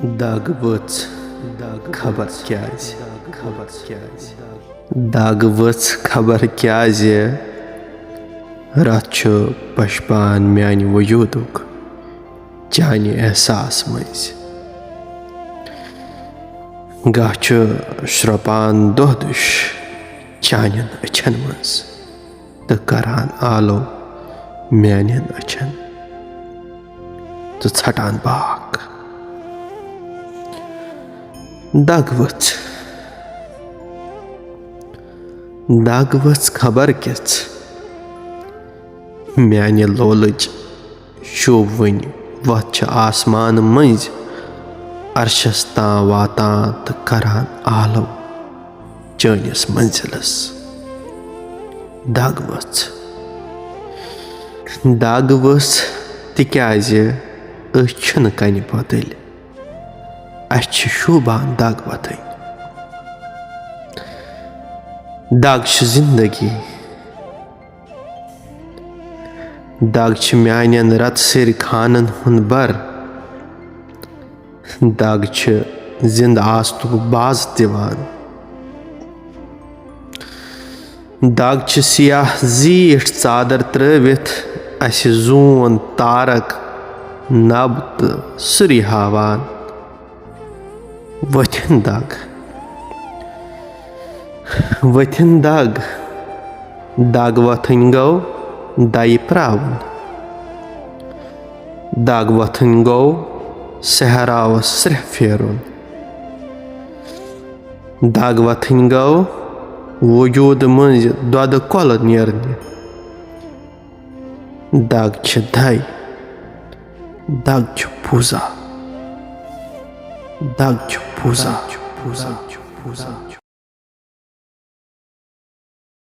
दाग वच खबर क्याज दाग वच खबर क्याज रथ छु पशपान म्यानि वजूदुक चानि एहसास मज गह छु श्रोपान दोह दुश चानिन अछन मज तो करान आलो म्यानिन अछन तो छटान बाक दाग वच खबर किच म्यानि लोलच शोभ वन वत आसमान मज अर्शस ता वातान तो करान आलो चनिस मंजिलस दाग वच तिक्याज अन कन बदल अस शोभान दाग वथन दाग जिंदगी दाग म्यान रत सर खानन हुन बर दाग जिंद आस्तुक बाज दिवान दाग सियाह जीठ चादर त्रवित अस जून तारक नब तो सुरी हावान वथिन दाग वथन गो दाई प्रावन दाग वथन गो सहराव स्रेह फेरुन दाग वथन गो वजूद मज दद कल नेरने दाग दाई दाग पूजा